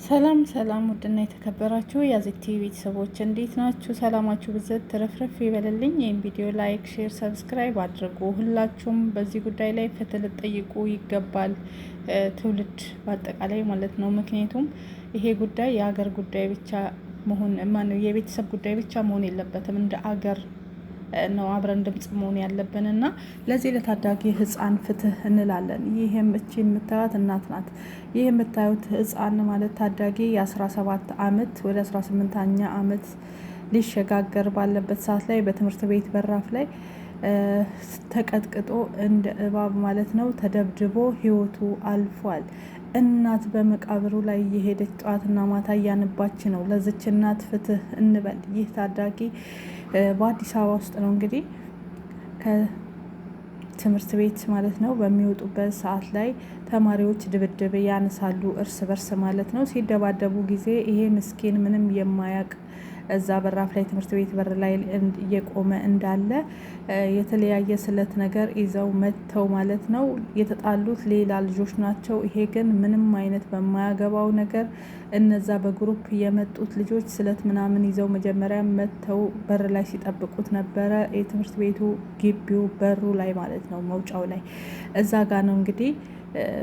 ሰላም ሰላም፣ ውድና የተከበራችሁ የአዜቲ ቤተሰቦች እንዴት ናችሁ? ሰላማችሁ ብዘት ትረፍረፍ ይበልልኝ። ይህን ቪዲዮ ላይክ፣ ሼር፣ ሰብስክራይብ አድርጉ። ሁላችሁም በዚህ ጉዳይ ላይ ፍትህ ልጠይቁ ይገባል፣ ትውልድ በአጠቃላይ ማለት ነው። ምክንያቱም ይሄ ጉዳይ የሀገር ጉዳይ ብቻ መሆን የቤተሰብ ጉዳይ ብቻ መሆን የለበትም። እንደ አገር ነው አብረን ድምጽ መሆን ያለብን እና ለዚህ ለታዳጊ ህፃን ፍትህ እንላለን። ይህም እቺ የምታዩት እናት ናት። ይህ የምታዩት ህፃን ማለት ታዳጊ የ17 ዓመት ወደ 18ኛ ዓመት ሊሸጋገር ባለበት ሰዓት ላይ በትምህርት ቤት በራፍ ላይ ተቀጥቅጦ እንደ እባብ ማለት ነው ተደብድቦ ህይወቱ አልፏል። እናት በመቃብሩ ላይ የሄደች ጠዋትና ማታ እያነባች ነው። ለዚች እናት ፍትህ እንበል። ይህ ታዳጊ በአዲስ አበባ ውስጥ ነው እንግዲህ ከትምህርት ቤት ማለት ነው በሚወጡበት ሰዓት ላይ ተማሪዎች ድብድብ ያነሳሉ፣ እርስ በርስ ማለት ነው። ሲደባደቡ ጊዜ ይሄ ምስኪን ምንም የማያውቅ እዛ በራፍ ላይ ትምህርት ቤት በር ላይ እየቆመ እንዳለ የተለያየ ስለት ነገር ይዘው መጥተው ማለት ነው የተጣሉት ሌላ ልጆች ናቸው። ይሄ ግን ምንም አይነት በማያገባው ነገር እነዛ በግሩፕ የመጡት ልጆች ስለት ምናምን ይዘው መጀመሪያ መጥተው በር ላይ ሲጠብቁት ነበረ። የትምህርት ቤቱ ግቢው በሩ ላይ ማለት ነው መውጫው ላይ እዛ ጋ ነው እንግዲህ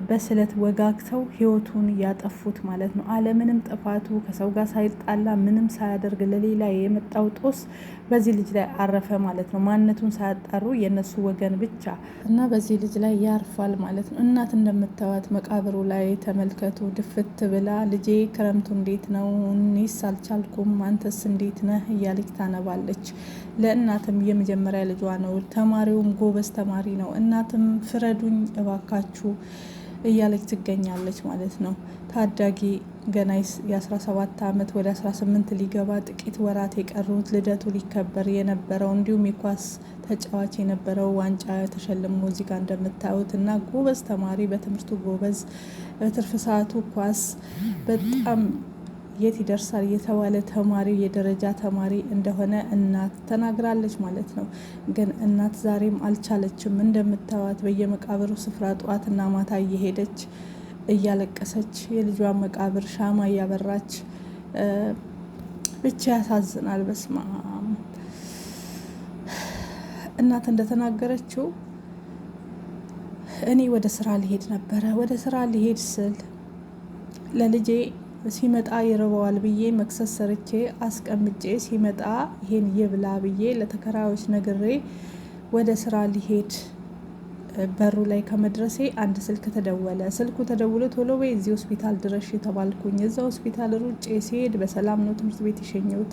በስለት ወጋግተው ህይወቱን ያጠፉት ማለት ነው። አለምንም ጥፋቱ ከሰው ጋር ሳይጣላ ምንም ሳያደርግ ለሌላ የመጣው ጦስ በዚህ ልጅ ላይ አረፈ ማለት ነው። ማንነቱን ሳያጣሩ የነሱ ወገን ብቻ እና በዚህ ልጅ ላይ ያርፋል ማለት ነው። እናት እንደምታዩት መቃብሩ ላይ ተመልከቱ፣ ድፍት ብላ ልጄ ክረምቱ እንዴት ነው? እኔስ አልቻልኩም፣ አንተስ እንዴት ነህ? እያለች ታነባለች። ለእናትም የመጀመሪያ ልጇ ነው። ተማሪውም ጎበዝ ተማሪ ነው። እናትም ፍረዱኝ እባካችሁ እያለች ትገኛለች ማለት ነው። ታዳጊ ገና የ17 ዓመት ወደ 18 ሊገባ ጥቂት ወራት የቀሩት ልደቱ ሊከበር የነበረው እንዲሁም የኳስ ተጫዋች የነበረው ዋንጫ ተሸልሞ እዚህ ጋር እንደምታዩት እና ጎበዝ ተማሪ በትምህርቱ ጎበዝ፣ በትርፍ ሰዓቱ ኳስ በጣም የት ይደርሳል የተባለ ተማሪ የደረጃ ተማሪ እንደሆነ እናት ተናግራለች ማለት ነው። ግን እናት ዛሬም አልቻለችም። እንደምታዩት በየመቃብሩ ስፍራ ጠዋትና ማታ እየሄደች እያለቀሰች የልጇን መቃብር ሻማ እያበራች ብቻ ያሳዝናል። በስማ እናት እንደተናገረችው እኔ ወደ ስራ ሊሄድ ነበረ። ወደ ስራ ሊሄድ ስል ለልጄ ሲመጣ ይርበዋል ብዬ መክሰስ ሰርቼ አስቀምጬ ሲመጣ ይሄን ይብላ ብዬ ለተከራዮች ነግሬ ወደ ስራ ሊሄድ በሩ ላይ ከመድረሴ አንድ ስልክ ተደወለ። ስልኩ ተደውሎ ቶሎ በይ እዚህ ሆስፒታል ድረሽ የተባልኩኝ። እዛ ሆስፒታል ሩጬ ሲሄድ በሰላም ነው ትምህርት ቤት የሸኘሁት።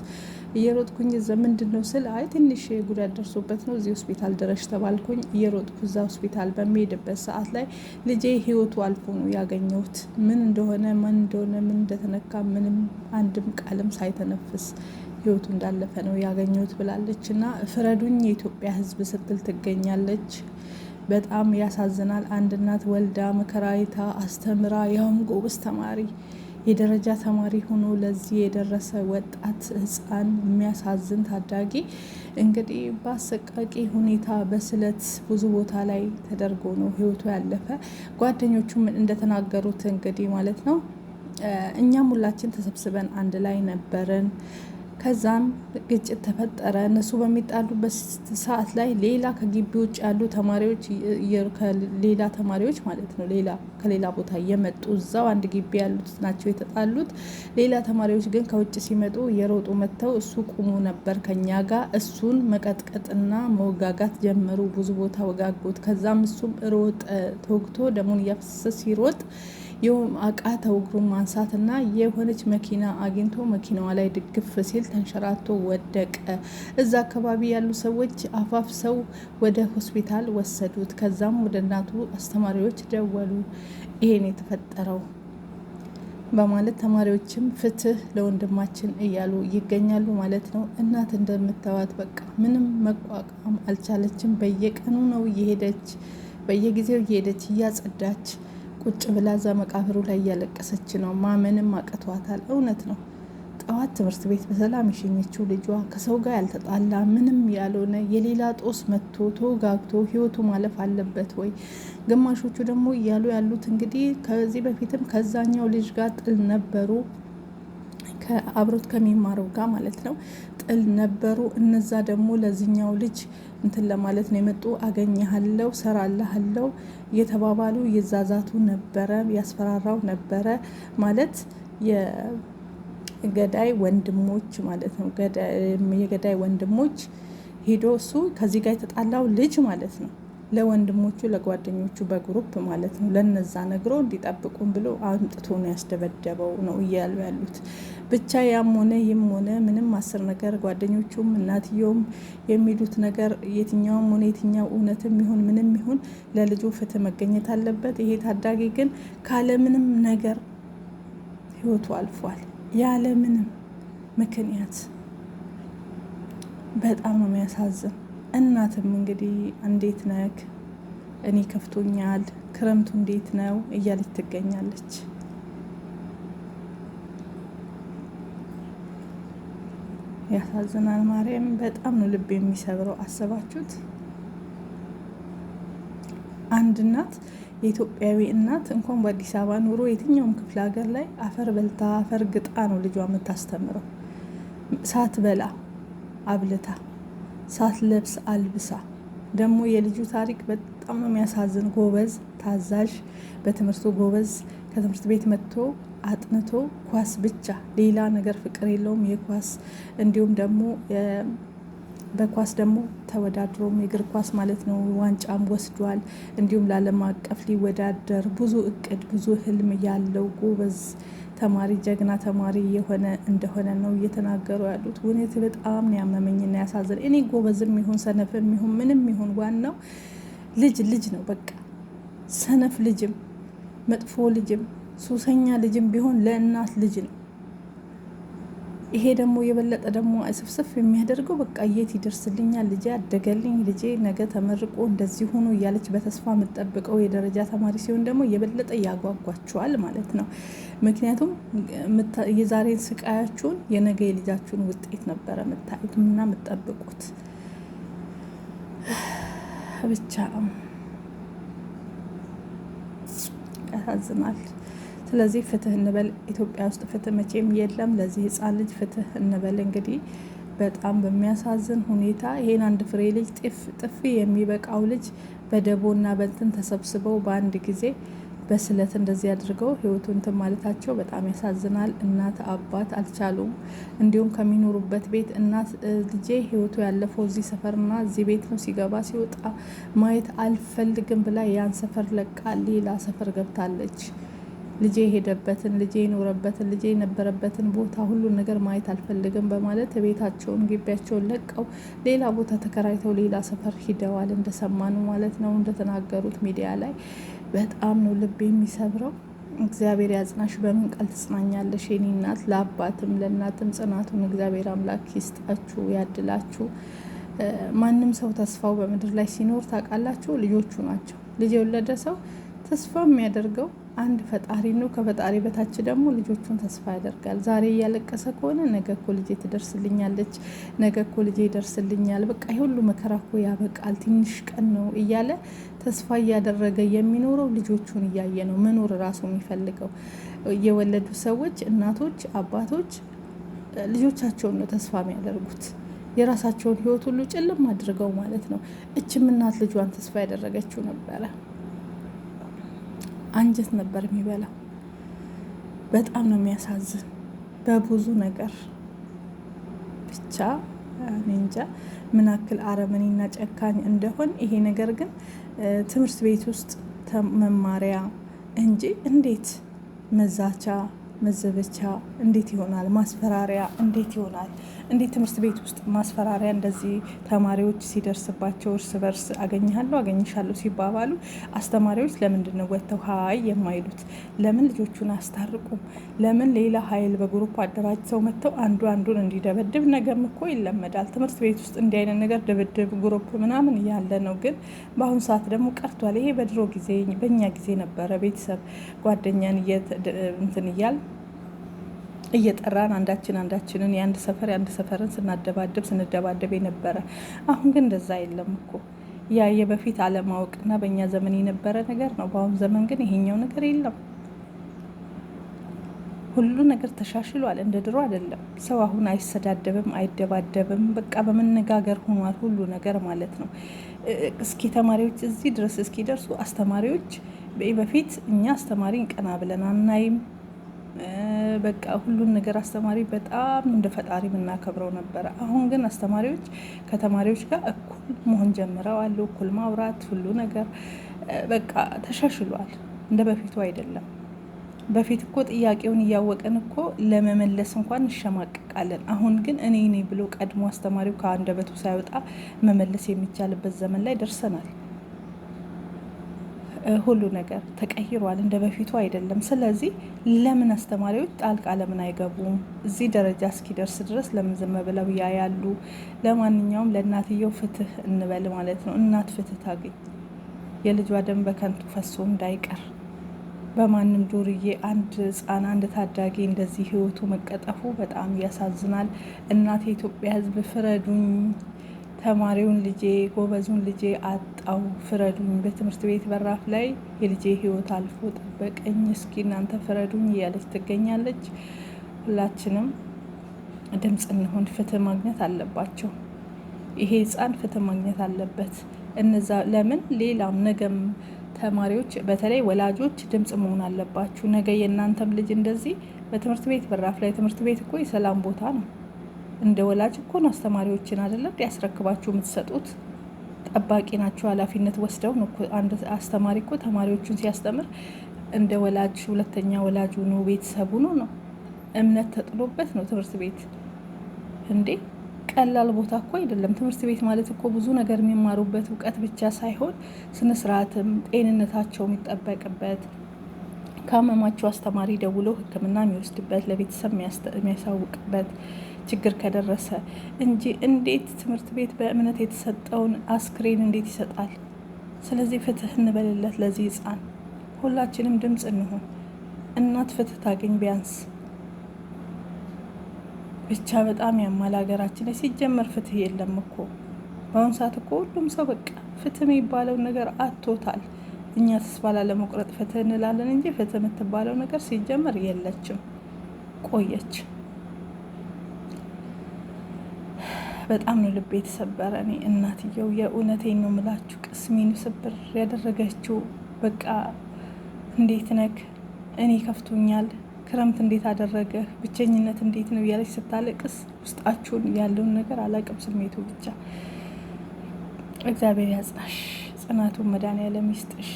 እየሮጥኩኝ እዛ ምንድን ነው ስል አይ ትንሽ ጉዳት ደርሶበት ነው እዚህ ሆስፒታል ድረሽ ተባልኩኝ። እየሮጥኩ እዛ ሆስፒታል በሚሄድበት ሰዓት ላይ ልጄ ህይወቱ አልፎ ነው ያገኘሁት። ምን እንደሆነ ምን እንደተነካ ምንም አንድም ቃልም ሳይተነፍስ ህይወቱ እንዳለፈ ነው ያገኘሁት ብላለች። እና ፍረዱኝ የኢትዮጵያ ህዝብ ስትል ትገኛለች። በጣም ያሳዝናል። አንድ እናት ወልዳ መከራይታ አስተምራ ያውም ጎበዝ ተማሪ የደረጃ ተማሪ ሆኖ ለዚህ የደረሰ ወጣት ህፃን የሚያሳዝን ታዳጊ እንግዲህ በአሰቃቂ ሁኔታ በስለት ብዙ ቦታ ላይ ተደርጎ ነው ህይወቱ ያለፈ። ጓደኞቹም እንደተናገሩት እንግዲህ ማለት ነው እኛም ሁላችን ተሰብስበን አንድ ላይ ነበርን። ከዛም ግጭት ተፈጠረ። እነሱ በሚጣሉበት ሰዓት ላይ ሌላ ከግቢ ውጭ ያሉ ተማሪዎች ከሌላ ተማሪዎች ማለት ነው ከሌላ ቦታ እየመጡ እዛው አንድ ግቢ ያሉት ናቸው የተጣሉት። ሌላ ተማሪዎች ግን ከውጭ ሲመጡ እየሮጡ መጥተው እሱ ቁሙ ነበር ከኛ ጋር እሱን መቀጥቀጥና መወጋጋት ጀመሩ። ብዙ ቦታ ወጋጉት። ከዛም እሱም ሮጠ፣ ተወግቶ ደሙን እያፈሰሰ ሲሮጥ አቃተው እግሩን ማንሳትና የሆነች መኪና አግኝቶ መኪናዋ ላይ ድግፍ ሲል ተንሸራቶ ወደቀ። እዛ አካባቢ ያሉ ሰዎች አፋፍሰው ወደ ሆስፒታል ወሰዱት። ከዛም ወደ እናቱ አስተማሪዎች ደወሉ፣ ይሄን የተፈጠረው በማለት ተማሪዎችም ፍትህ ለወንድማችን እያሉ ይገኛሉ ማለት ነው። እናት እንደምታዩት በቃ ምንም መቋቋም አልቻለችም። በየቀኑ ነው እየሄደች በየጊዜው እየሄደች እያጸዳች ቁጭ ብላ እዛ መቃብሩ ላይ እያለቀሰች ነው። ማመንም አቅቷታል። እውነት ነው። ጠዋት ትምህርት ቤት በሰላም የሸኘችው ልጇ ከሰው ጋር ያልተጣላ ምንም ያልሆነ የሌላ ጦስ መጥቶ ተወጋግቶ ህይወቱ ማለፍ አለበት ወይ? ግማሾቹ ደግሞ እያሉ ያሉት እንግዲህ ከዚህ በፊትም ከዛኛው ልጅ ጋር ጥል ነበሩ። ከአብሮት ከሚማረው ጋር ማለት ነው ጥል ነበሩ። እነዛ ደግሞ ለዚህኛው ልጅ እንትን ለማለት ነው የመጡ። አገኘሃለው፣ ሰራልሃለው እየተባባሉ የዛዛቱ ነበረ፣ ያስፈራራው ነበረ ማለት የገዳይ ወንድሞች ማለት ነው። የገዳይ ወንድሞች ሄዶ እሱ ከዚህ ጋር የተጣላው ልጅ ማለት ነው ለወንድሞቹ ለጓደኞቹ በግሩፕ ማለት ነው ለነዛ ነግሮ እንዲጠብቁን ብሎ አምጥቶ ነው ያስደበደበው ነው እያሉ ያሉት። ብቻ ያም ሆነ ይም ሆነ ምንም አስር ነገር ጓደኞቹም እናትየውም የሚሉት ነገር የትኛውም ሆነ የትኛው እውነትም ይሁን ምንም ይሁን ለልጁ ፍትህ መገኘት አለበት። ይሄ ታዳጊ ግን ካለምንም ነገር ህይወቱ አልፏል፣ ያለምንም ምክንያት። በጣም ነው የሚያሳዝን። እናትም እንግዲህ እንዴት ነክ እኔ ከፍቶኛል፣ ክረምቱ እንዴት ነው እያለች ትገኛለች። ያሳዝናል። ማርያም በጣም ነው ልብ የሚሰብረው። አሰባችሁት? አንድ እናት የኢትዮጵያዊ እናት እንኳን በአዲስ አበባ ኑሮ የትኛውም ክፍለ ሀገር ላይ አፈር በልታ አፈር ግጣ ነው ልጇ የምታስተምረው። ሳትበላ አብልታ ሳትለብስ አልብሳ። ደግሞ የልጁ ታሪክ በጣም ነው የሚያሳዝን። ጎበዝ፣ ታዛዥ፣ በትምህርቱ ጎበዝ፣ ከትምህርት ቤት መጥቶ አጥንቶ ኳስ ብቻ ሌላ ነገር ፍቅር የለውም። የኳስ እንዲሁም ደግሞ በኳስ ደግሞ ተወዳድሮም የእግር ኳስ ማለት ነው ዋንጫም ወስዷል። እንዲሁም ለዓለም አቀፍ ሊወዳደር ብዙ እቅድ ብዙ ህልም ያለው ጎበዝ ተማሪ ጀግና ተማሪ የሆነ እንደሆነ ነው እየተናገሩ ያሉት። እውነት በጣም ነው ያመመኝና ያሳዝን። እኔ ጎበዝም ይሁን ሰነፍም ይሁን ምንም ይሁን ዋናው ልጅ ነው በቃ። ሰነፍ ልጅም መጥፎ ልጅም ሱሰኛ ልጅም ቢሆን ለእናት ልጅ ነው። ይሄ ደግሞ የበለጠ ደግሞ ስፍስፍ የሚያደርገው በቃ የት ይደርስልኛል ልጄ አደገልኝ፣ ልጄ ነገ ተመርቆ እንደዚህ ሆኖ እያለች በተስፋ የምትጠብቀው የደረጃ ተማሪ ሲሆን ደግሞ የበለጠ ያጓጓችኋል ማለት ነው። ምክንያቱም የዛሬን ስቃያችሁን የነገ የልጃችሁን ውጤት ነበረ የምታዩት እና የምትጠብቁት። ብቻ ያሳዝናል። ስለዚህ ፍትህ እንበል። ኢትዮጵያ ውስጥ ፍትህ መቼም የለም። ለዚህ ህፃን ልጅ ፍትህ እንበል። እንግዲህ በጣም በሚያሳዝን ሁኔታ ይሄን አንድ ፍሬ ልጅ ጥፊ የሚበቃው ልጅ በደቦና በንትን ተሰብስበው በአንድ ጊዜ በስለት እንደዚህ አድርገው ህይወቱን እንትን ማለታቸው በጣም ያሳዝናል። እናት አባት አልቻሉም። እንዲሁም ከሚኖሩበት ቤት እናት ልጄ ህይወቱ ያለፈው እዚህ ሰፈርና እዚህ ቤት ነው፣ ሲገባ ሲወጣ ማየት አልፈልግም ብላ ያን ሰፈር ለቃ ሌላ ሰፈር ገብታለች። ልጄ የሄደበትን ልጄ የኖረበትን ልጄ የነበረበትን ቦታ ሁሉን ነገር ማየት አልፈልግም በማለት ቤታቸውን ግቢያቸውን ለቀው ሌላ ቦታ ተከራይተው ሌላ ሰፈር ሂደዋል። እንደሰማኑ ማለት ነው እንደተናገሩት ሚዲያ ላይ። በጣም ነው ልብ የሚሰብረው። እግዚአብሔር ያጽናሽ። በምን ቃል ትጽናኛለሽ የኔ እናት? ለአባትም ለእናትም ጽናቱን እግዚአብሔር አምላክ ይስጣችሁ ያድላችሁ። ማንም ሰው ተስፋው በምድር ላይ ሲኖር ታውቃላችሁ ልጆቹ ናቸው። ልጅ የወለደ ሰው ተስፋ የሚያደርገው አንድ ፈጣሪ ነው። ከፈጣሪ በታች ደግሞ ልጆቹን ተስፋ ያደርጋል። ዛሬ እያለቀሰ ከሆነ ነገ እኮ ልጄ ትደርስልኛለች፣ ነገ እኮ ልጄ ይደርስልኛል፣ በቃ የሁሉ መከራ እኮ ያበቃል፣ ትንሽ ቀን ነው እያለ ተስፋ እያደረገ የሚኖረው ልጆቹን እያየ ነው መኖር ራሱ የሚፈልገው። የወለዱ ሰዎች እናቶች፣ አባቶች ልጆቻቸውን ነው ተስፋ የሚያደርጉት። የራሳቸውን ህይወት ሁሉ ጭልም አድርገው ማለት ነው። እችም እናት ልጇን ተስፋ ያደረገችው ነበረ። አንጀት ነበር የሚበላው። በጣም ነው የሚያሳዝን በብዙ ነገር። ብቻ እኔ እንጃ ምን ያክል አረመኔና ጨካኝ እንደሆን። ይሄ ነገር ግን ትምህርት ቤት ውስጥ መማሪያ እንጂ እንዴት መዛቻ መዘበቻ እንዴት ይሆናል? ማስፈራሪያ እንዴት ይሆናል? እንዴት ትምህርት ቤት ውስጥ ማስፈራሪያ እንደዚህ ተማሪዎች ሲደርስባቸው እርስ በርስ አገኝሃለሁ አገኝሻለሁ ሲባባሉ አስተማሪዎች ለምንድን ነው ወጥተው ሀይ የማይሉት? ለምን ልጆቹን አስታርቁም? ለምን ሌላ ሀይል በግሩፕ አደራጅተው መጥተው አንዱ አንዱን እንዲደበድብ? ነገም እኮ ይለመዳል ትምህርት ቤት ውስጥ እንዲህ አይነት ነገር ድብድብ ግሩፕ ምናምን ያለ ነው። ግን በአሁኑ ሰዓት ደግሞ ቀርቷል። ይሄ በድሮ ጊዜ በእኛ ጊዜ ነበረ። ቤተሰብ ጓደኛን እንትን እያል እየጠራን አንዳችንን የአንድ ሰፈርን ስንደባደብ የነበረ። አሁን ግን እንደዛ የለም እኮ። ያ የበፊት አለማወቅና በእኛ ዘመን የነበረ ነገር ነው። በአሁኑ ዘመን ግን ይሄኛው ነገር የለም። ሁሉ ነገር ተሻሽሏል። እንደ ድሮ አይደለም። ሰው አሁን አይሰዳደብም፣ አይደባደብም። በቃ በመነጋገር ሆኗል ሁሉ ነገር ማለት ነው። እስኪ ተማሪዎች እዚህ ድረስ እስኪደርሱ አስተማሪዎች በፊት እኛ አስተማሪን ቀና ብለን አናይም። በቃ ሁሉን ነገር አስተማሪ በጣም እንደ ፈጣሪ የምናከብረው ነበረ። አሁን ግን አስተማሪዎች ከተማሪዎች ጋር እኩል መሆን ጀምረዋል። እኩል ማውራት፣ ሁሉ ነገር በቃ ተሻሽሏል። እንደ በፊቱ አይደለም። በፊት እኮ ጥያቄውን እያወቀን እኮ ለመመለስ እንኳን እንሸማቀቃለን። አሁን ግን እኔ ብሎ ቀድሞ አስተማሪው ከአንደበቱ ሳይወጣ መመለስ የሚቻልበት ዘመን ላይ ደርሰናል። ሁሉ ነገር ተቀይሯል። እንደ በፊቱ አይደለም። ስለዚህ ለምን አስተማሪዎች ጣልቃ ለምን አይገቡም? እዚህ ደረጃ እስኪደርስ ድረስ ለምን ዝም ብለው ያያሉ? ለማንኛውም ለእናትየው ፍትህ እንበል ማለት ነው። እናት ፍትህ ታገኝ። የልጇ ደም በከንቱ ፈሶ እንዳይቀር በማንም ዱርዬ አንድ ህፃን አንድ ታዳጊ እንደዚህ ህይወቱ መቀጠፉ በጣም ያሳዝናል። እናት የኢትዮጵያ ሕዝብ ፍረዱኝ፣ ተማሪውን ልጄ ጎበዙን ልጄ አጣው፣ ፍረዱኝ። በትምህርት ቤት በራፍ ላይ የልጄ ህይወት አልፎ ጠበቀኝ፣ እስኪ እናንተ ፍረዱኝ እያለች ትገኛለች። ሁላችንም ድምፅ እንሆን። ፍትህ ማግኘት አለባቸው። ይሄ ህፃን ፍትህ ማግኘት አለበት። እነዛ ለምን ሌላም ነገም ተማሪዎች በተለይ ወላጆች ድምጽ መሆን አለባችሁ። ነገ የእናንተም ልጅ እንደዚህ በትምህርት ቤት በራፍ ላይ ትምህርት ቤት እኮ የሰላም ቦታ ነው። እንደ ወላጅ እኮ ነው አስተማሪዎችን አይደለም ያስረክባችሁ የምትሰጡት። ጠባቂ ናቸው። ኃላፊነት ወስደው ነው። አንድ አስተማሪ እኮ ተማሪዎቹን ሲያስተምር እንደ ወላጅ ሁለተኛ ወላጁ ነው፣ ቤተሰቡ ነው። እምነት ተጥሎበት ነው ትምህርት ቤት እንዴ። ቀላል ቦታ እኮ አይደለም። ትምህርት ቤት ማለት እኮ ብዙ ነገር የሚማሩበት እውቀት ብቻ ሳይሆን ስነስርዓትም ጤንነታቸው የሚጠበቅበት፣ ካመማቸው አስተማሪ ደውሎ ሕክምና የሚወስድበት፣ ለቤተሰብ የሚያሳውቅበት ችግር ከደረሰ እንጂ እንዴት ትምህርት ቤት በእምነት የተሰጠውን አስክሬን እንዴት ይሰጣል? ስለዚህ ፍትህ እንበልለት ለዚህ ህፃን። ሁላችንም ድምፅ እንሆን። እናት ፍትህ ታገኝ ቢያንስ። ብቻ በጣም ያማል ሀገራችን ላይ። ሲጀመር ፍትህ የለም እኮ በአሁኑ ሰዓት እኮ ሁሉም ሰው በቃ ፍትህ የሚባለውን ነገር አጥቶታል። እኛ ተስፋ ላለመቁረጥ ፍትህ እንላለን እንጂ ፍትህ የምትባለው ነገር ሲጀመር የለችም፣ ቆየች። በጣም ነው ልቤ የተሰበረ። እኔ እናትየው የእውነቴን ነው የምላችሁ፣ ቅስሜን ስብር ያደረገችው በቃ እንዴት ነክ እኔ ከፍቶኛል፣ ክረምት እንዴት አደረገ፣ ብቸኝነት እንዴት ነው እያለች ስታለቅስ ውስጣችሁን ያለውን ነገር አላቅም፣ ስሜቱ ብቻ። እግዚአብሔር ያጽናሽ፣ ጽናቱን መድኃኒዓለም ይስጥሽ።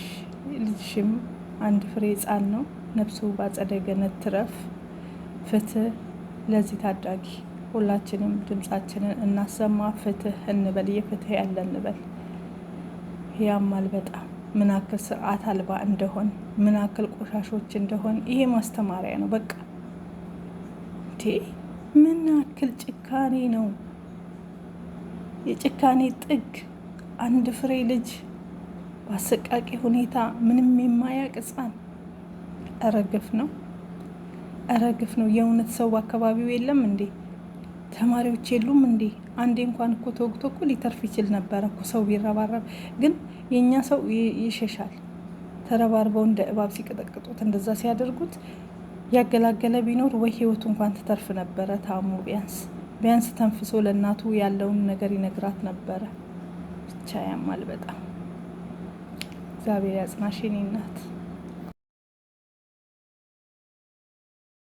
ልጅሽም አንድ ፍሬ ህፃን ነው፣ ነፍሱ በአጸደ ገነት ትረፍ። ፍትህ ለዚህ ታዳጊ። ሁላችንም ድምጻችንን እናሰማ፣ ፍትህ እንበል፣ የፍትህ ያለ እንበል። ያማል በጣም ምን ያክል ስርዓት አልባ እንደሆን፣ ምን ያክል ቆሻሾች እንደሆን ይሄ ማስተማሪያ ነው። በቃ እንዴ ምን ያክል ጭካኔ ነው! የጭካኔ ጥግ። አንድ ፍሬ ልጅ በአሰቃቂ ሁኔታ ምንም የማያውቅ ህፃን። እረግፍ ነው፣ እረግፍ ነው። የእውነት ሰው በአካባቢው የለም እንዴ? ተማሪዎች የሉም እንዴ? አንዴ እንኳን እኮ ተወግቶ እኮ ሊተርፍ ይችል ነበረ እኮ ሰው ቢረባረብ። ግን የእኛ ሰው ይሸሻል። ተረባርበው እንደ እባብ ሲቀጠቅጡት እንደዛ ሲያደርጉት ያገላገለ ቢኖር ወይ ህይወቱ እንኳን ትተርፍ ነበረ። ታሙ ቢያንስ ተንፍሶ ለእናቱ ያለውን ነገር ይነግራት ነበረ። ብቻ ያማል በጣም። እግዚአብሔር ያጽናሽ የኔ እናት።